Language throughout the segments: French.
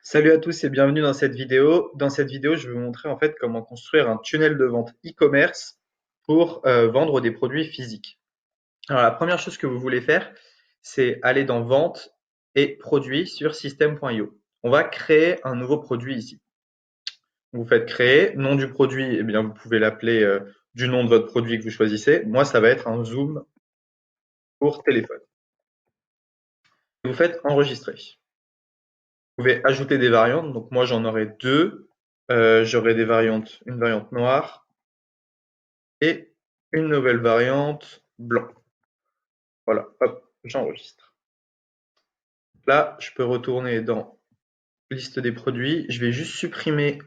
Salut à tous et bienvenue dans cette vidéo. Dans cette vidéo, je vais vous montrer en fait comment construire un tunnel de vente e-commerce pour vendre des produits physiques. Alors la première chose que vous voulez faire, c'est aller dans Vente et Produits sur System.io. On va créer un nouveau produit ici. Vous faites créer, nom du produit, eh bien vous pouvez l'appeler du nom de votre produit que vous choisissez. Moi, ça va être un zoom pour téléphone. Vous faites enregistrer. Vous pouvez ajouter des variantes. Donc moi, j'en aurai deux. J'aurai des variantes, une variante noire et une nouvelle variante blanc. Voilà, hop, j'enregistre. Là, je peux retourner dans liste des produits. Je vais juste supprimer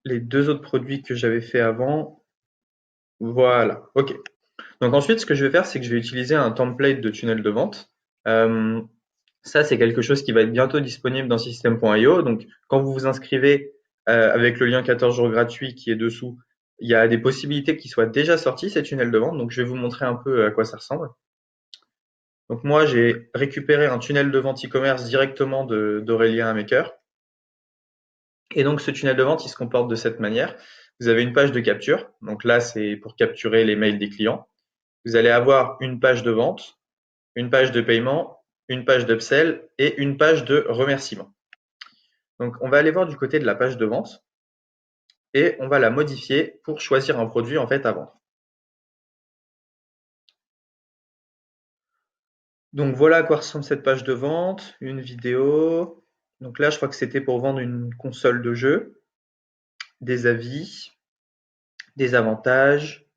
les deux autres produits que j'avais fait avant. Voilà, ok. Donc ensuite, ce que je vais faire, c'est que je vais utiliser un template de tunnel de vente. Euh, Ça, c'est quelque chose qui va être bientôt disponible dans System.io. Donc, quand vous vous inscrivez avec le lien 14 jours gratuit qui est dessous, il y a des possibilités qui soient déjà sortis, ces tunnels de vente. Donc, je vais vous montrer un peu à quoi ça ressemble. Donc, moi, j'ai récupéré un tunnel de vente e-commerce directement d'Aurélien Maker. Et donc, ce tunnel de vente, il se comporte de cette manière. Vous avez une page de capture. Donc là, c'est pour capturer les mails des clients. Vous allez avoir une page de vente, une page de paiement, une page d'upsell et une page de remerciement. Donc, on va aller voir du côté de la page de vente et on va la modifier pour choisir un produit en fait à vendre. Donc, voilà à quoi ressemble cette page de vente, une vidéo. Donc là, je crois que c'était pour vendre une console de jeu, des avis, des avantages,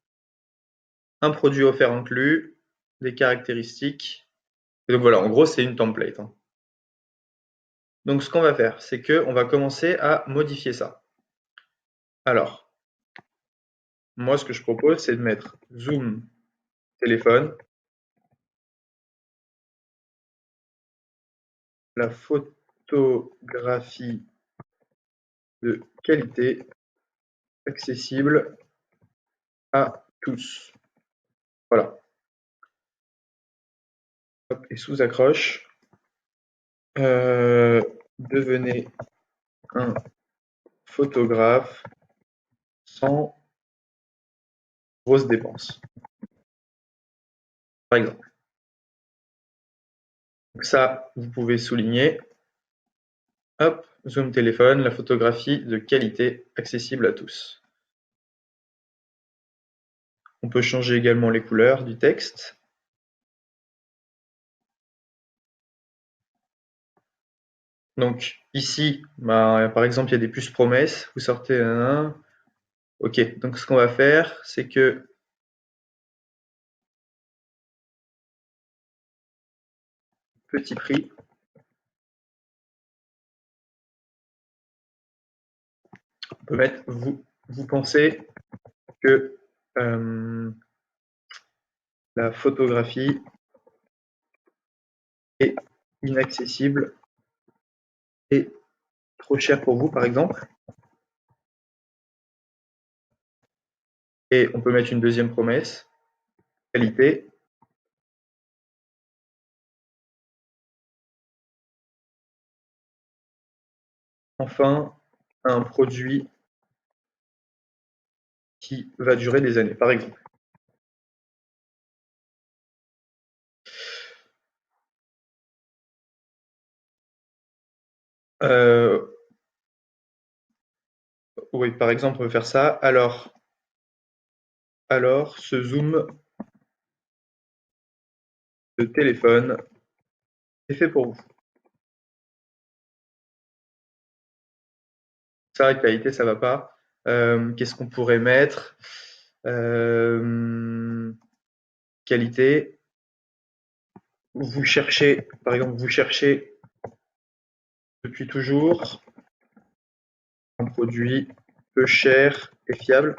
un produit offert inclus, des caractéristiques. Et donc voilà, en gros, c'est une template, hein. Donc, ce qu'on va faire, c'est que on va commencer à modifier ça. Alors, moi, ce que je propose, c'est de mettre zoom téléphone, la photographie de qualité accessible à tous. Voilà. Hop, et sous accroche, devenez un photographe sans grosses dépenses, par exemple. Donc ça, vous pouvez souligner. Hop, zoom téléphone, la photographie de qualité accessible à tous. On peut changer également les couleurs du texte. Donc ici, par exemple, il y a des puces promesses. Vous sortez un. Ok, donc ce qu'on va faire, c'est que petit prix, on peut mettre vous pensez que la photographie est inaccessible et trop cher pour vous, par exemple. Et on peut mettre une deuxième promesse, qualité. Enfin, un produit qui va durer des années, par exemple. Euh, oui, par exemple, on peut faire ça. Alors, ce zoom de téléphone est fait pour vous. Ça, qualité, ça va pas. Qu'est-ce qu'on pourrait mettre? Qualité. Vous cherchez, par exemple, vous cherchez depuis toujours un produit peu cher et fiable.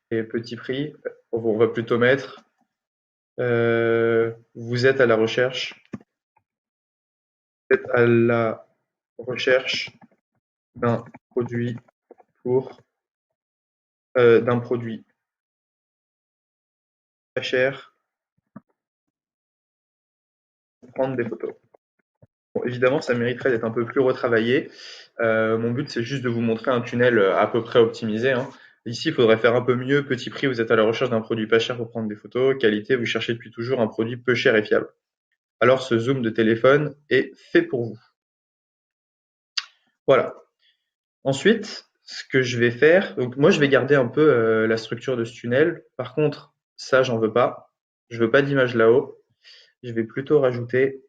Et petit prix, on va plutôt mettre vous êtes à la recherche, d'un produit pour d'un produit pas cher prendre des photos. Bon, évidemment, ça mériterait d'être un peu plus retravaillé. Mon but, c'est juste de vous montrer un tunnel à peu près optimisé, hein. Ici, il faudrait faire un peu mieux. Petit prix, vous êtes à la recherche d'un produit pas cher pour prendre des photos. Qualité, vous cherchez depuis toujours un produit peu cher et fiable. Alors, ce zoom de téléphone est fait pour vous. Voilà. Ensuite, ce que je vais faire, donc moi, je vais garder un peu la structure de ce tunnel. Par contre, ça, j'en veux pas. Je veux pas d'image là-haut. Je vais plutôt rajouter,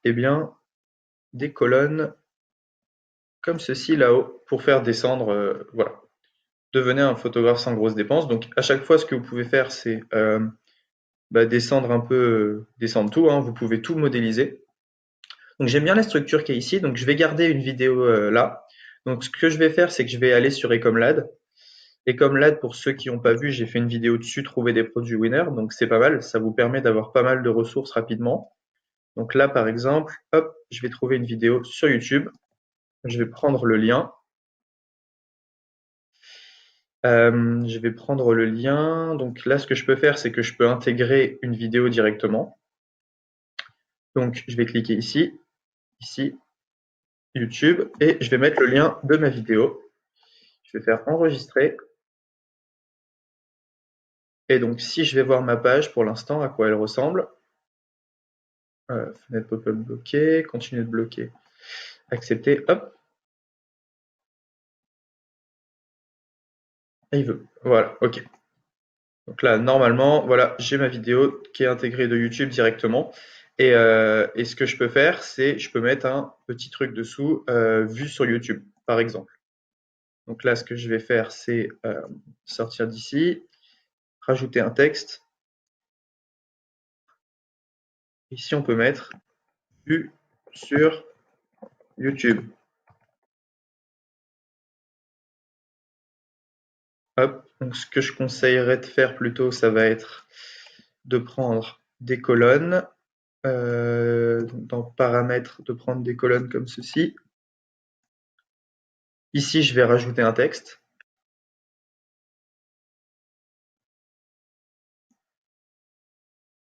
eh bien, des colonnes comme ceci là-haut pour faire descendre, voilà. Devenez un photographe sans grosses dépenses. Donc à chaque fois, ce que vous pouvez faire, c'est descendre un peu, descendre tout, hein. Vous pouvez tout modéliser. Donc j'aime bien la structure qui est ici. Donc je vais garder une vidéo là. Donc ce que je vais faire, c'est que je vais aller sur Ecomlad. Ecomlad, pour ceux qui n'ont pas vu, j'ai fait une vidéo dessus, trouver des produits winner. Donc c'est pas mal. Ça vous permet d'avoir pas mal de ressources rapidement. Donc là, par exemple, hop, je vais trouver une vidéo sur YouTube. Je vais prendre le lien. Je vais prendre le lien. Donc là, ce que je peux faire, c'est que je peux intégrer une vidéo directement. Donc je vais cliquer ici, ici, YouTube, et je vais mettre le lien de ma vidéo. Je vais faire enregistrer. Et donc si je vais voir ma page pour l'instant, à quoi elle ressemble. Fenêtre pop-up bloquée, continuer de bloquer, accepter, hop, et il veut. Voilà, ok. Donc là, normalement, voilà, j'ai ma vidéo qui est intégrée de YouTube directement. Et ce que je peux faire, c'est je peux mettre un petit truc dessous, vue sur YouTube, par exemple. Donc là, ce que je vais faire, c'est sortir d'ici, rajouter un texte. Ici, on peut mettre vue sur YouTube. Hop. Donc ce que je conseillerais de faire plutôt, ça va être de prendre des colonnes. Donc dans paramètres, de prendre des colonnes comme ceci. Ici, je vais rajouter un texte.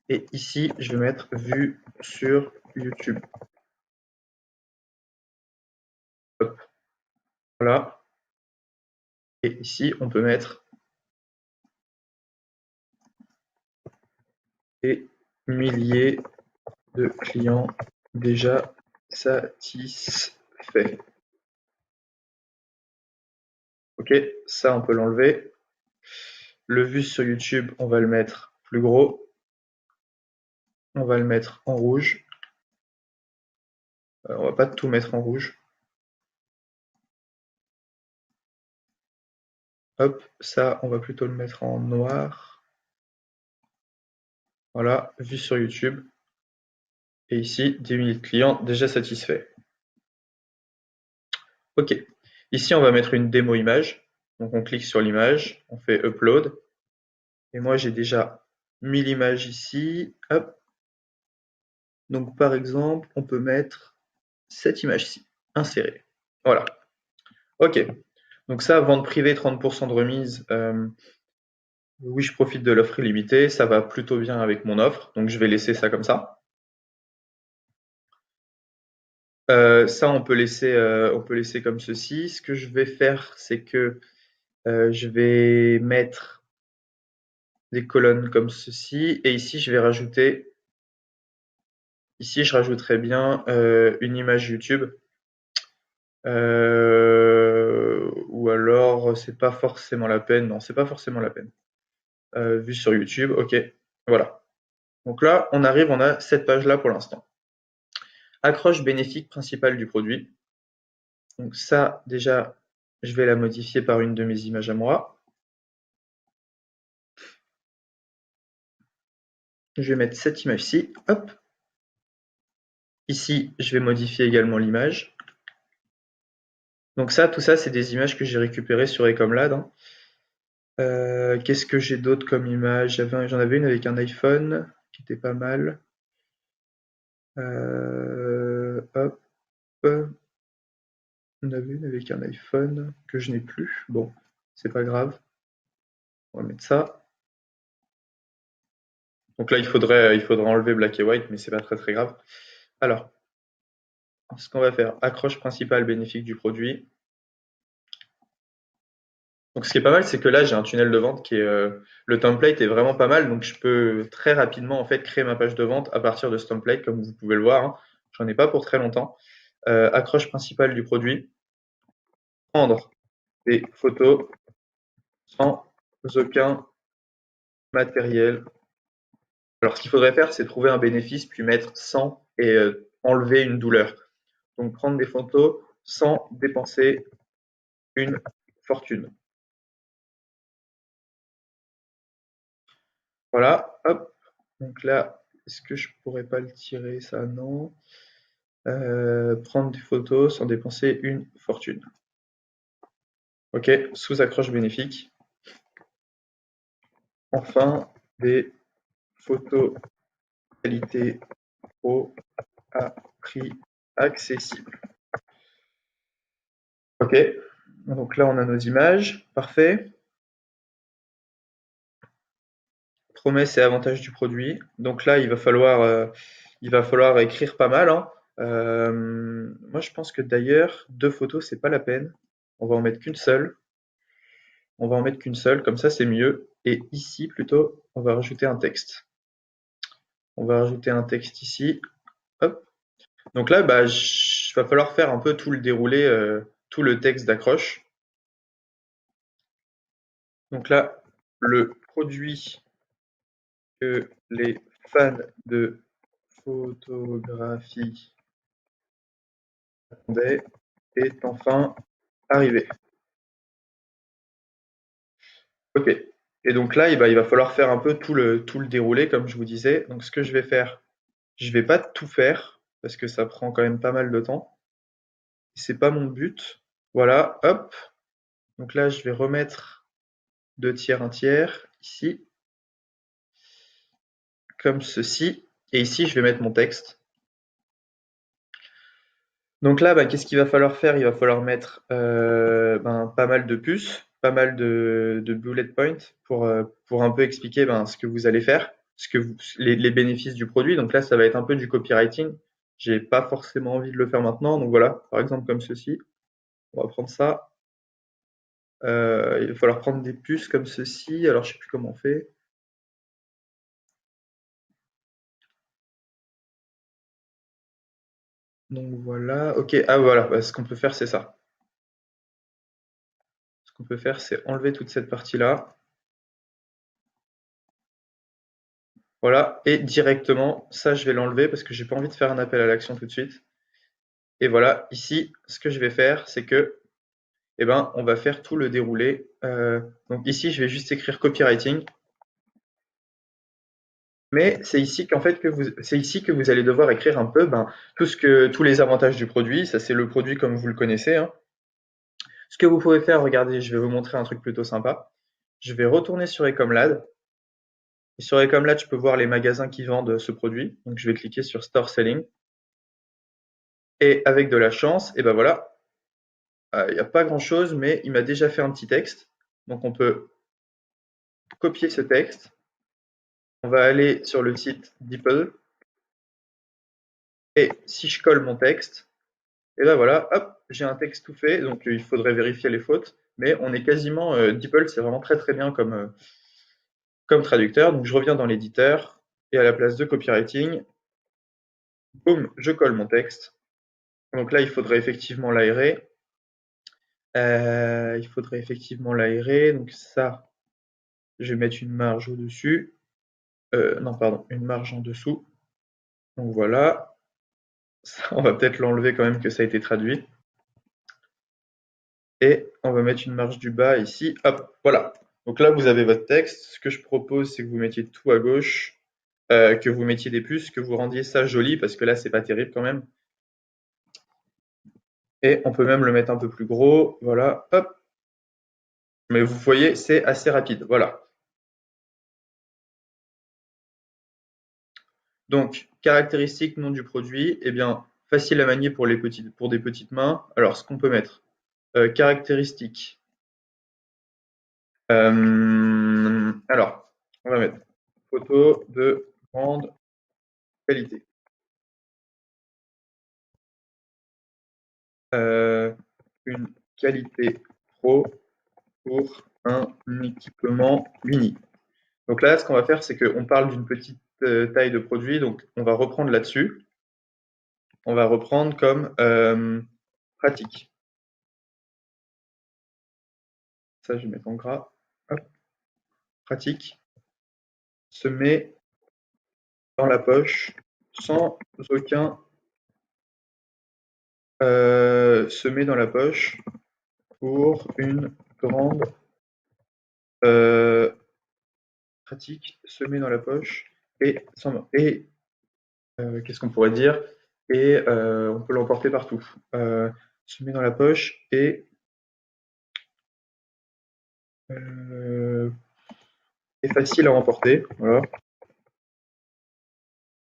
Et ici, je vais mettre vue sur YouTube. Hop, voilà. Et ici, on peut mettre des milliers de clients déjà satisfaits. Ok, ça, on peut l'enlever. Le vue sur YouTube, on va le mettre plus gros. On va le mettre en rouge. On va pas tout mettre en rouge. Hop, ça, on va plutôt le mettre en noir. Voilà, vue sur YouTube. Et ici, 10 000 clients déjà satisfaits. Ok. Ici, on va mettre une démo image. Donc, on clique sur l'image, on fait Upload. Et moi, j'ai déjà mis l'image ici. Hop. Donc, par exemple, on peut mettre cette image-ci, insérer. Voilà. Ok. Donc ça, vente privée, 30% de remise. Oui, je profite de l'offre illimitée. Ça va plutôt bien avec mon offre. Donc, je vais laisser ça comme ça. Ça, on peut laisser comme ceci. Ce que je vais faire, c'est que je vais mettre des colonnes comme ceci. Et ici, je vais rajouter, ici, je rajouterai bien une image YouTube. Ou alors, c'est pas forcément la peine. Non, c'est pas forcément la peine. Vue sur YouTube, ok. Voilà. Donc là, on arrive, on a cette page-là pour l'instant. Accroche bénéfique principale du produit. Donc ça, déjà, je vais la modifier par une de mes images à moi. Je vais mettre cette image-ci. Hop. Ici, je vais modifier également l'image. Donc ça, tout ça, c'est des images que j'ai récupérées sur Ecomlad, hein. Qu'est-ce que j'ai d'autre comme image? J'en avais une avec un iPhone qui était pas mal. Hop. On avait une avec un iPhone que je n'ai plus. Bon, c'est pas grave. On va mettre ça. Donc là, il faudrait enlever black et white, mais c'est pas très très grave. Alors, ce qu'on va faire, accroche principale bénéfique du produit. Donc ce qui est pas mal, c'est que là, j'ai un tunnel de vente le template est vraiment pas mal, donc je peux très rapidement en fait créer ma page de vente à partir de ce template, comme vous pouvez le voir, hein. J'en ai pas pour très longtemps. Accroche principale du produit, prendre des photos sans aucun matériel. Alors ce qu'il faudrait faire, c'est trouver un bénéfice, puis mettre sans et enlever une douleur. Donc prendre des photos sans dépenser une fortune. Voilà, hop. Donc là, est-ce que je pourrais pas le tirer ça? Non. Prendre des photos sans dépenser une fortune. Ok, sous accroche bénéfique. Enfin, des photos qualité pro à prix accessible. Ok, donc là on a nos images, parfait. Promesses et avantages du produit. Donc là il va falloir écrire pas mal, hein. Moi je pense que d'ailleurs 2 photos c'est pas la peine. On va en mettre qu'une seule. On va en mettre qu'une seule, comme ça c'est mieux. Et ici plutôt, on va rajouter un texte. On va rajouter un texte ici. Hop. Donc là, bah, va falloir faire un peu tout le déroulé, tout le texte d'accroche. Donc là, le produit que les fans de photographie attendaient est enfin arrivé. Ok. Et donc là, il va falloir faire un peu tout le déroulé, comme je vous disais. Donc ce que je vais faire, je vais pas tout faire, parce que ça prend quand même pas mal de temps. C'est pas mon but. Voilà, hop. Donc là, je vais remettre 2 tiers, 1 tiers, ici, comme ceci. Et ici, je vais mettre mon texte. Donc là, bah, qu'est-ce qu'il va falloir faire? Il va falloir mettre pas mal de puces, pas mal de bullet points pour un peu expliquer ce que vous allez faire, les bénéfices du produit. Donc là, ça va être un peu du copywriting. J'ai pas forcément envie de le faire maintenant. Donc voilà, par exemple comme ceci. On va prendre ça. Il va falloir prendre des puces comme ceci. Alors je sais plus comment on fait. Donc voilà, ok, ah voilà, bah, ce qu'on peut faire c'est ça. Ce qu'on peut faire c'est enlever toute cette partie-là, voilà, et directement, ça je vais l'enlever parce que j'ai pas envie de faire un appel à l'action tout de suite. Et voilà, ici, ce que je vais faire, c'est que, on va faire tout le déroulé. Donc ici, je vais juste écrire copywriting, mais c'est ici que vous allez devoir écrire un peu tous les avantages du produit. Ça c'est le produit comme vous le connaissez, hein. Ce que vous pouvez faire, regardez, je vais vous montrer un truc plutôt sympa. Je vais retourner sur Ecomlad. Et sur Ecomlad, je peux voir les magasins qui vendent ce produit. Donc je vais cliquer sur Store Selling. Et avec de la chance, et ben voilà, il n'y a pas grand-chose, mais il m'a déjà fait un petit texte. Donc on peut copier ce texte. On va aller sur le site DeepL. Et si je colle mon texte, et ben voilà, hop, j'ai un texte tout fait. Donc il faudrait vérifier les fautes. Mais on est quasiment, DeepL, c'est vraiment très très bien comme traducteur. Donc je reviens dans l'éditeur. Et à la place de copywriting, boum, je colle mon texte. Donc là, il faudrait effectivement l'aérer. Il faudrait effectivement l'aérer. Donc ça, je vais mettre une marge au-dessus. Non, pardon, une marge en dessous. Donc voilà. Ça, on va peut-être l'enlever quand même que ça a été traduit. Et on va mettre une marge du bas ici. Hop, voilà. Donc là, vous avez votre texte. Ce que je propose, c'est que vous mettiez tout à gauche, que vous mettiez des puces, que vous rendiez ça joli, parce que là, c'est pas terrible quand même. Et on peut même le mettre un peu plus gros. Voilà, hop. Mais vous voyez, c'est assez rapide. Voilà. Donc, caractéristiques, nom du produit, eh bien, facile à manier pour des petites mains. Alors, ce qu'on peut mettre, caractéristiques. Alors, on va mettre photos de grande qualité. Une qualité pro pour un équipement mini. Donc là, ce qu'on va faire, c'est qu'on parle d'une petite taille de produit, donc on va reprendre là-dessus. On va reprendre comme pratique. Ça, je vais mettre en gras. Hop, pratique. Se met dans la poche sans aucun se met dans la poche pour une grande pratique, se met dans la poche et qu'est-ce qu'on pourrait dire? Et on peut l'emporter partout. Se met dans la poche et est facile à emporter. Voilà.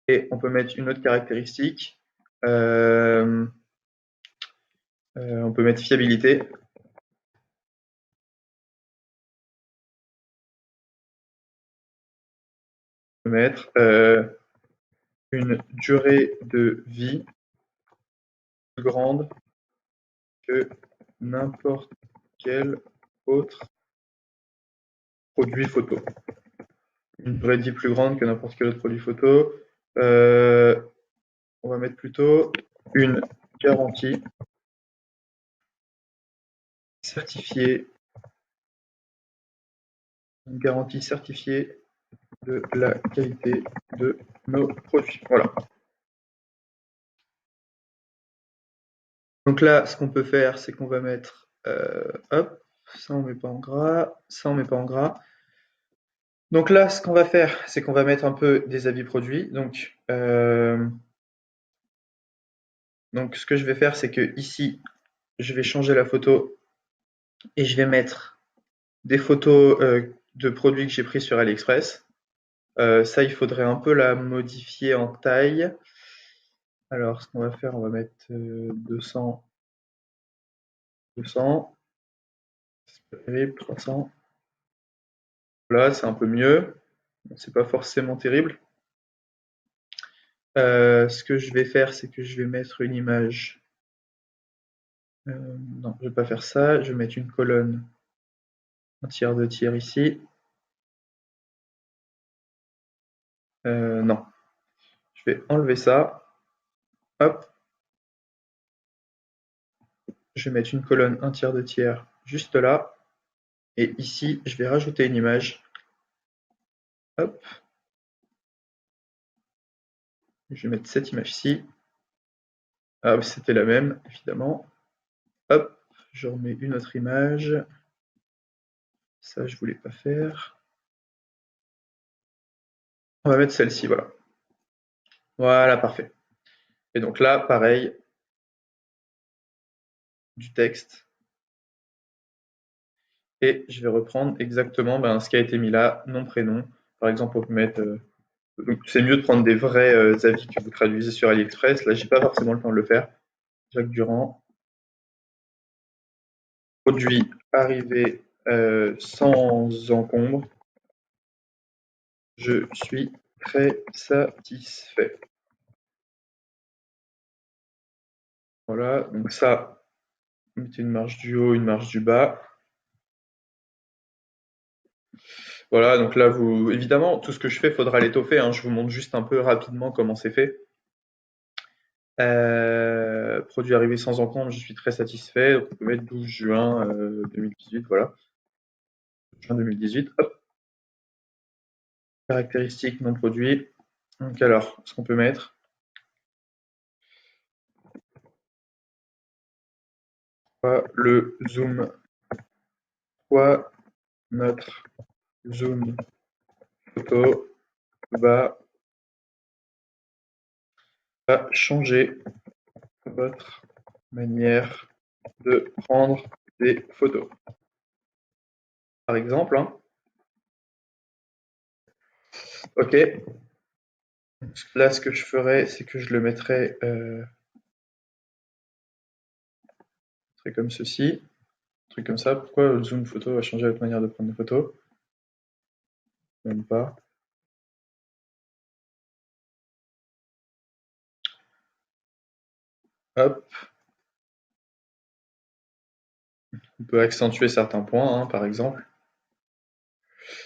Et on peut mettre une autre caractéristique. On peut mettre fiabilité. On peut mettre une durée de vie plus grande que n'importe quel autre produit photo. Une durée de vie plus grande que n'importe quel autre produit photo. On va mettre plutôt une garantie certifiée, une garantie certifiée de la qualité de nos produits. Voilà. Donc là, ce qu'on peut faire, c'est qu'on va mettre, hop, ça on met pas en gras, ça on met pas en gras. Donc là, ce qu'on va faire, c'est qu'on va mettre un peu des avis produits. Donc ce que je vais faire, c'est que ici, je vais changer la photo et je vais mettre des photos de produits que j'ai pris sur AliExpress. Ça, il faudrait un peu la modifier en taille. Alors, ce qu'on va faire, on va mettre 200, 200, c'est pas terrible, 300. Là, c'est un peu mieux. C'est pas forcément terrible. Ce que je vais faire, c'est que je vais mettre une image. Non, je vais pas faire ça. Je vais mettre une colonne, un tiers de tiers ici. Non, je vais enlever ça. Hop, je vais mettre une colonne, un tiers de tiers juste là. Et ici, je vais rajouter une image. Hop, je vais mettre cette image-ci. Ah, c'était la même, évidemment. Hop, je remets une autre image. Ça, je voulais pas faire. On va mettre celle-ci, voilà. Voilà, parfait. Et donc là, pareil, du texte. Et je vais reprendre exactement ce qui a été mis là, nom, prénom. Par exemple, on peut mettre. Donc c'est mieux de prendre des vrais avis que vous traduisez sur AliExpress. Là, j'ai pas forcément le temps de le faire. Jacques Durand. Produit arrivé sans encombre. Je suis très satisfait. Voilà, donc ça, mettez une marge du haut, une marge du bas. Voilà, donc là, évidemment, tout ce que je fais, faudra l'étoffer, hein. Je vous montre juste un peu rapidement comment c'est fait. Produit arrivé sans encombre, je suis très satisfait. Donc on peut mettre 12 juin 2018, voilà. Juin 2018, hop. Caractéristiques non produits. Donc alors, ce qu'on peut mettre, le zoom, quoi, notre zoom photo va changer votre manière de prendre des photos. Par exemple, hein. Ok. Là, ce que je ferais, c'est que je le mettrais comme ceci, un truc comme ça. Pourquoi le zoom photo va changer votre manière de prendre des photos? Même pas. Hop, on peut accentuer certains points, hein, par exemple.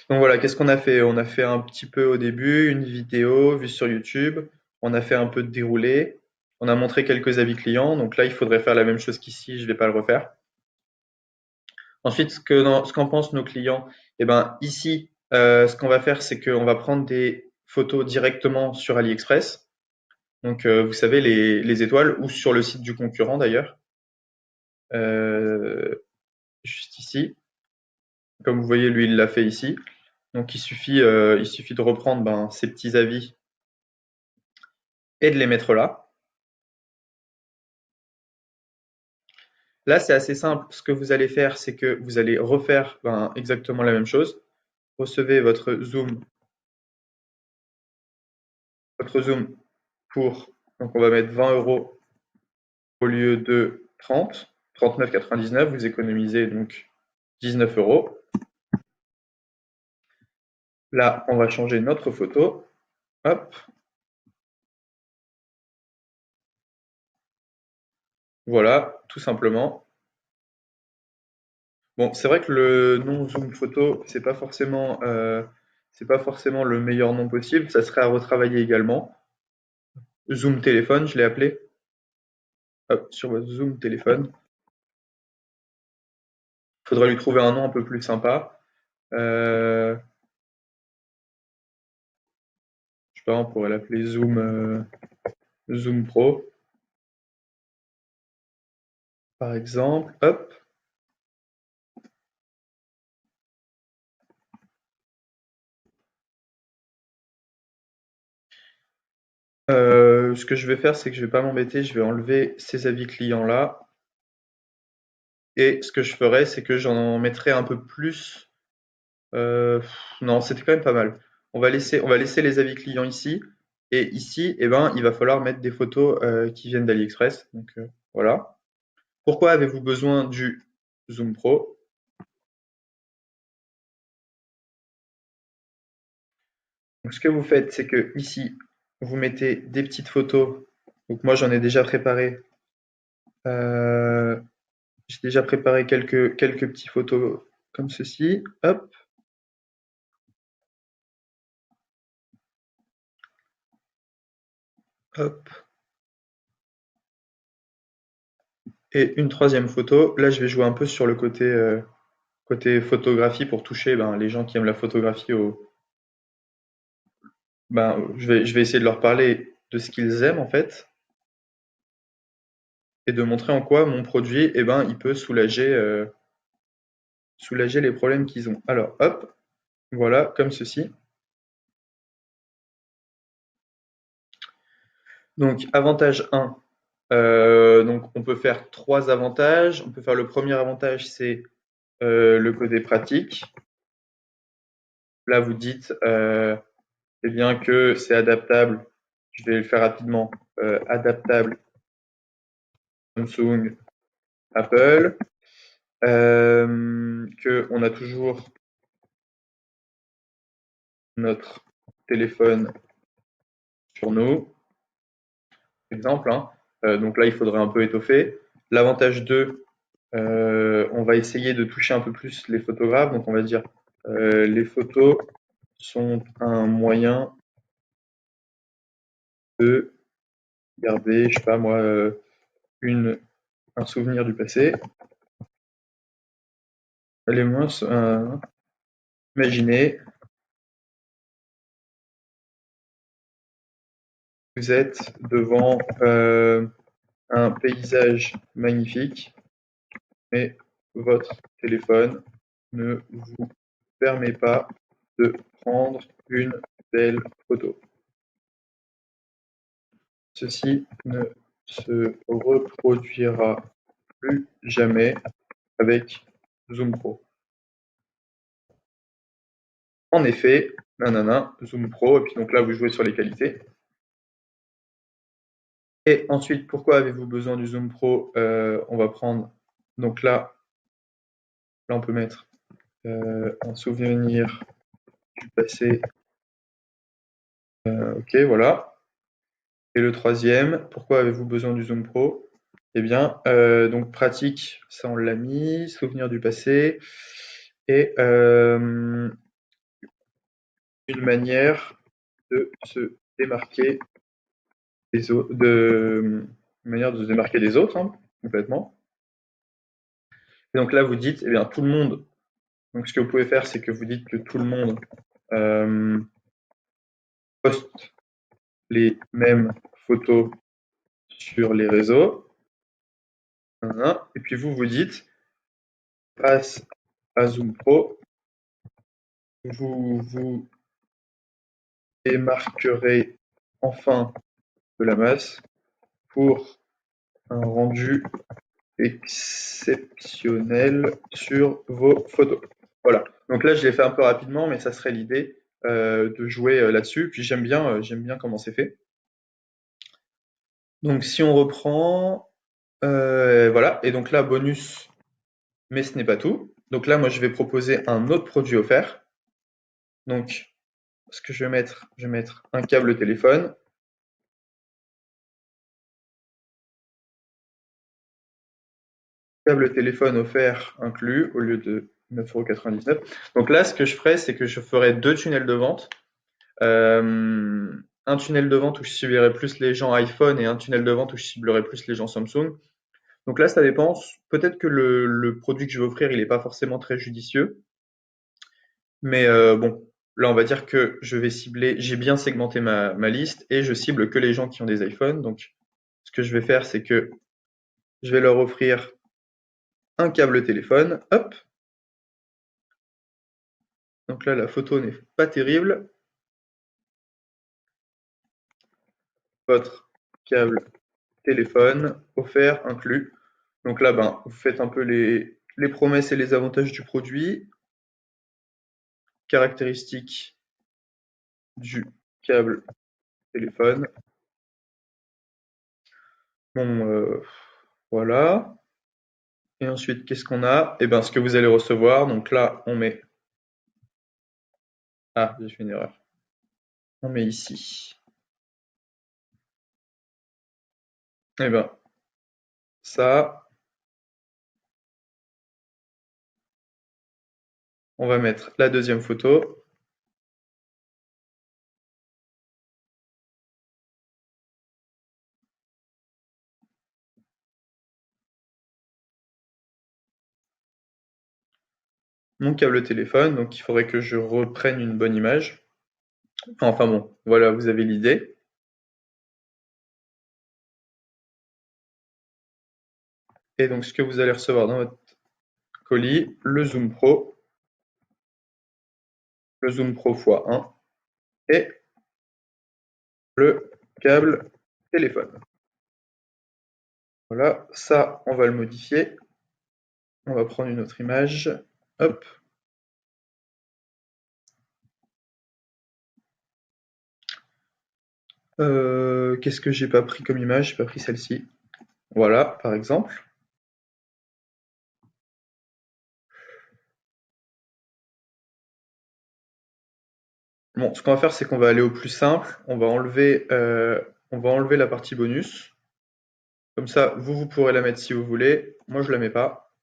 Donc voilà, qu'est-ce qu'on a fait? On a fait un petit peu au début, une vidéo vue sur YouTube. On a fait un peu de déroulé. On a montré quelques avis clients. Donc là, il faudrait faire la même chose qu'ici. Je ne vais pas le refaire. Ensuite, ce qu'en pensent nos clients, eh ben, ici, ce qu'on va faire, c'est qu'on va prendre des photos directement sur AliExpress. Donc, vous savez, les étoiles, ou sur le site du concurrent d'ailleurs, euh, juste ici. Comme vous voyez, lui, il l'a fait ici. Donc, il suffit de reprendre ben, ces petits avis et de les mettre là. Là, c'est assez simple. Ce que vous allez faire, c'est que vous allez refaire ben, exactement la même chose. Recevez votre zoom pour, donc on va mettre 20 euros au lieu de 30, 39,99. Vous économisez donc 19 euros. Là, on va changer notre photo. Hop, voilà, tout simplement. Bon, c'est vrai que le nom zoom photo, c'est pas forcément le meilleur nom possible. Ça serait à retravailler également. Zoom téléphone, je l'ai appelé. Hop, sur votre zoom téléphone. Faudra lui trouver un nom un peu plus sympa. Je sais pas, on pourrait l'appeler Zoom Pro, par exemple. Hop. Ce que je vais faire, c'est que je vais pas m'embêter, je vais enlever ces avis clients là. Et ce que je ferai, c'est que j'en mettrai un peu plus. Non, c'était quand même pas mal. On va laisser les avis clients ici. Et ici, eh ben, il va falloir mettre des photos qui viennent d'AliExpress. Donc voilà. Pourquoi avez-vous besoin du Zoom Pro? Donc, ce que vous faites, c'est que ici, vous mettez des petites photos. Donc moi, j'en ai déjà préparé. euh, j'ai déjà préparé quelques petites photos comme ceci. Hop, hop. Et une troisième photo. Là, je vais jouer un peu sur le côté photographie pour toucher ben, les gens qui aiment la photographie. Ben, je vais essayer de leur parler de ce qu'ils aiment en fait et de montrer en quoi mon produit, eh ben, il peut soulager les problèmes qu'ils ont. Alors, hop, voilà, comme ceci. Donc, avantage 1. Donc, on peut faire trois avantages. On peut faire le premier avantage, c'est le côté pratique. Là, vous dites eh bien que c'est adaptable. Je vais le faire rapidement. Adaptable Samsung, Apple. Que on a toujours notre téléphone sur nous. Exemple. Hein. Donc là, il faudrait un peu étoffer. L'avantage 2, on va essayer de toucher un peu plus les photographes. Donc on va dire les photos sont un moyen de garder, je sais pas moi, une, un souvenir du passé. Les moins, imaginez, vous êtes devant un paysage magnifique, mais votre téléphone ne vous permet pas de prendre une belle photo. Ceci ne se reproduira plus jamais avec Zoom Pro. En effet, nanana, Zoom Pro, et puis donc là vous jouez sur les qualités. Et ensuite, pourquoi avez-vous besoin du Zoom Pro? On va prendre, donc là on peut mettre un souvenir du passé. Ok, voilà. Et le troisième, pourquoi avez-vous besoin du Zoom Pro? Eh bien, donc pratique, ça on l'a mis, souvenir du passé, et une manière de se démarquer des autres, une manière de se démarquer des autres, hein, complètement. Et donc là, vous dites, eh bien, tout le monde. Donc ce que vous pouvez faire, c'est que vous dites que tout le monde euh, poste les mêmes photos sur les réseaux. Et puis vous vous dites, grâce à Zoom Pro, vous vous démarquerez enfin de la masse pour un rendu exceptionnel sur vos photos. Voilà. Donc là, je l'ai fait un peu rapidement, mais ça serait l'idée de jouer là-dessus. Puis j'aime bien comment c'est fait. Donc si on reprend, voilà. Et donc là, bonus, mais ce n'est pas tout. Donc là, moi, je vais proposer un autre produit offert. Donc, ce que je vais mettre un câble téléphone. Câble téléphone offert inclus au lieu de 9,99 €. Donc là, ce que je ferais, c'est que je ferais deux tunnels de vente. Un tunnel de vente où je ciblerai plus les gens iPhone et un tunnel de vente où je ciblerai plus les gens Samsung. Donc là, ça dépend. Peut-être que le produit que je vais offrir, il n'est pas forcément très judicieux. Mais bon, là, on va dire que je vais cibler, j'ai bien segmenté ma liste et je cible que les gens qui ont des iPhones. Donc, ce que je vais faire, c'est que je vais leur offrir un câble téléphone. Hop. Donc là, la photo n'est pas terrible. Votre câble téléphone offert inclus. Donc là, ben, vous faites un peu les promesses et les avantages du produit, caractéristiques du câble téléphone. Bon, voilà. Et ensuite, qu'est-ce qu'on a? Eh ben, ce que vous allez recevoir. Donc là, on met. Ah, j'ai fait une erreur. On met ici. Eh ben, ça, on va mettre la deuxième photo. Mon câble téléphone. Donc, il faudrait que je reprenne une bonne image. Enfin bon, voilà, vous avez l'idée. Et donc, ce que vous allez recevoir dans votre colis, le Zoom Pro x1 et le câble téléphone. Voilà, ça, on va le modifier. On va prendre une autre image. Hop. Qu'est-ce que j'ai pas pris comme image? J'ai pas pris celle-ci. Voilà, par exemple. Bon, ce qu'on va faire, c'est qu'on va aller au plus simple. On va enlever la partie bonus. Comme ça, vous pourrez la mettre si vous voulez. Moi, je la mets pas.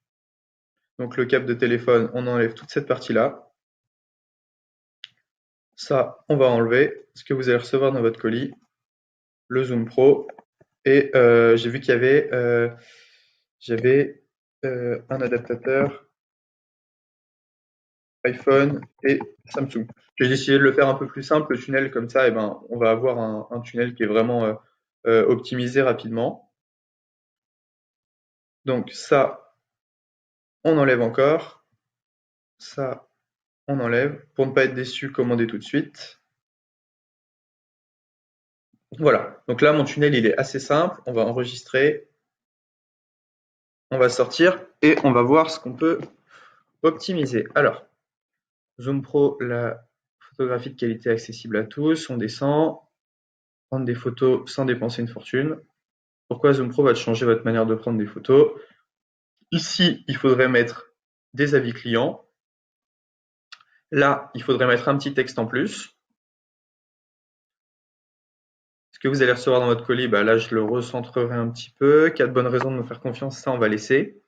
Donc, le câble de téléphone, on enlève toute cette partie-là. Ça, on va enlever. Ce que vous allez recevoir dans votre colis, le Zoom Pro. Et j'ai vu qu'il y avait, j'avais un adaptateur iPhone et Samsung. J'ai décidé de le faire un peu plus simple, le tunnel, comme ça, eh ben, on va avoir un tunnel qui est vraiment optimisé rapidement. Donc ça, on enlève encore. Ça, on enlève. Pour ne pas être déçu, commandez tout de suite. Voilà. Donc là, mon tunnel, il est assez simple. On va enregistrer, on va sortir et on va voir ce qu'on peut optimiser. Alors, Zoom Pro, la photographie de qualité accessible à tous. On descend. Prendre des photos sans dépenser une fortune. Pourquoi Zoom Pro va changer votre manière de prendre des photos? Ici, il faudrait mettre des avis clients. Là, il faudrait mettre un petit texte en plus. Ce que vous allez recevoir dans votre colis, bah là, je le recentrerai un petit peu. 4 bonnes raisons de me faire confiance, ça, on va laisser.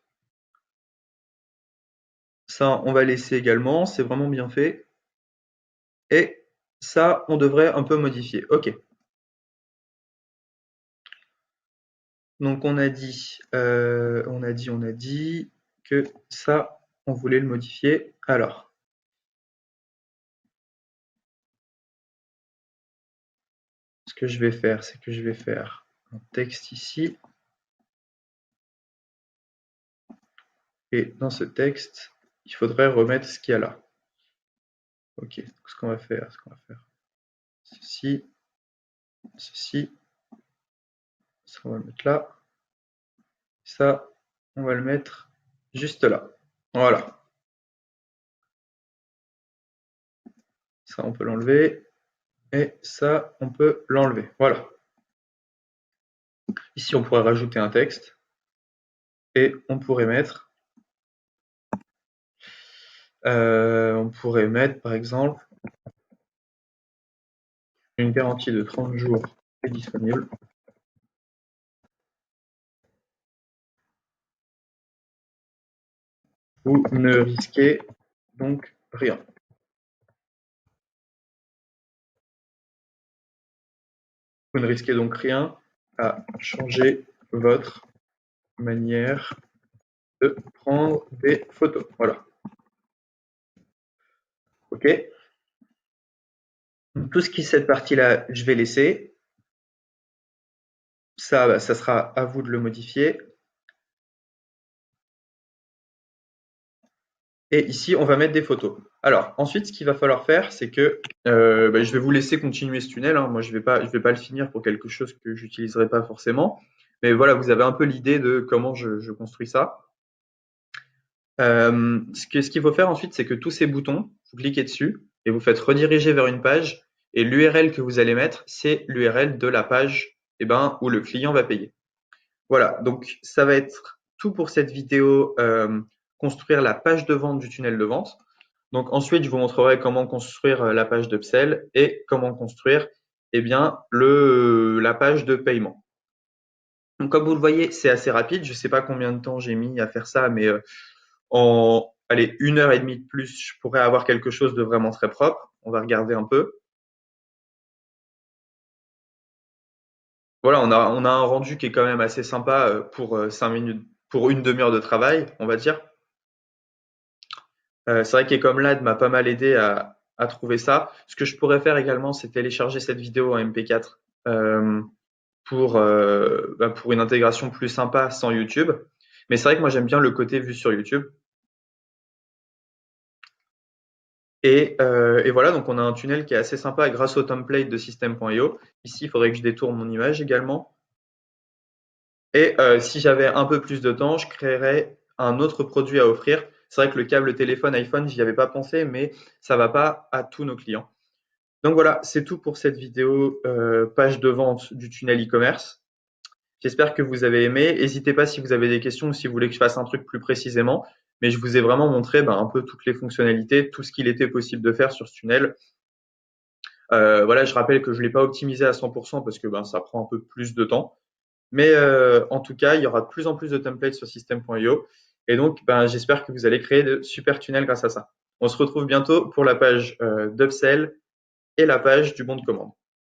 Ça, on va laisser également, c'est vraiment bien fait. Et ça, on devrait un peu modifier. OK. Donc on a dit que ça, on voulait le modifier. Alors, ce que je vais faire, c'est que je vais faire un texte ici. Et dans ce texte, il faudrait remettre ce qu'il y a là. OK. Donc, ce qu'on va faire, ceci, ceci, ça on va le mettre là. Ça, on va le mettre juste là. Voilà. Ça, on peut l'enlever. Et ça, on peut l'enlever. Voilà. Ici, on pourrait rajouter un texte. Et on pourrait mettre, par exemple, une garantie de 30 jours est disponible. Vous ne risquez donc rien. Vous ne risquez donc rien à changer votre manière de prendre des photos. Voilà. OK. Donc, tout ce qui est cette partie-là, je vais laisser. Ça, ça sera à vous de le modifier. Et ici, on va mettre des photos. Alors, ensuite, ce qu'il va falloir faire, c'est que je vais vous laisser continuer ce tunnel, hein. Moi, je vais pas le finir pour quelque chose que j'utiliserai pas forcément. Mais voilà, vous avez un peu l'idée de comment je construis ça. Ce qu'il faut faire ensuite, c'est que tous ces boutons, vous cliquez dessus et vous faites rediriger vers une page. Et l'URL que vous allez mettre, c'est l'URL de la page où le client va payer. Voilà, donc ça va être tout pour cette vidéo, construire la page de vente du tunnel de vente. Donc ensuite, je vous montrerai comment construire la page d'upsell et comment construire la page de paiement. Donc comme vous le voyez, c'est assez rapide. Je ne sais pas combien de temps j'ai mis à faire ça, mais en 1 heure et demie de plus, je pourrais avoir quelque chose de vraiment très propre. On va regarder un peu. Voilà, on a un rendu qui est quand même assez sympa pour 5 minutes, pour une demi-heure de travail, on va dire. C'est vrai qu'Ecomlad m'a pas mal aidé à trouver ça. Ce que je pourrais faire également, c'est télécharger cette vidéo en MP4 pour une intégration plus sympa sans YouTube. Mais c'est vrai que moi j'aime bien le côté vu sur YouTube. Et voilà, donc on a un tunnel qui est assez sympa grâce au template de System.io. Ici, il faudrait que je détourne mon image également. Et si j'avais un peu plus de temps, je créerais un autre produit à offrir. C'est vrai que le câble téléphone iPhone, j'y avais pas pensé, mais ça va pas à tous nos clients. Donc voilà, c'est tout pour cette vidéo page de vente du tunnel e-commerce. J'espère que vous avez aimé. N'hésitez pas si vous avez des questions ou si vous voulez que je fasse un truc plus précisément. Mais je vous ai vraiment montré un peu toutes les fonctionnalités, tout ce qu'il était possible de faire sur ce tunnel. Voilà, je rappelle que je ne l'ai pas optimisé à 100% parce que ça prend un peu plus de temps. Mais en tout cas, il y aura de plus en plus de templates sur System.io. Et donc, j'espère que vous allez créer de super tunnels grâce à ça. On se retrouve bientôt pour la page d'Upsell et la page du bon de commande.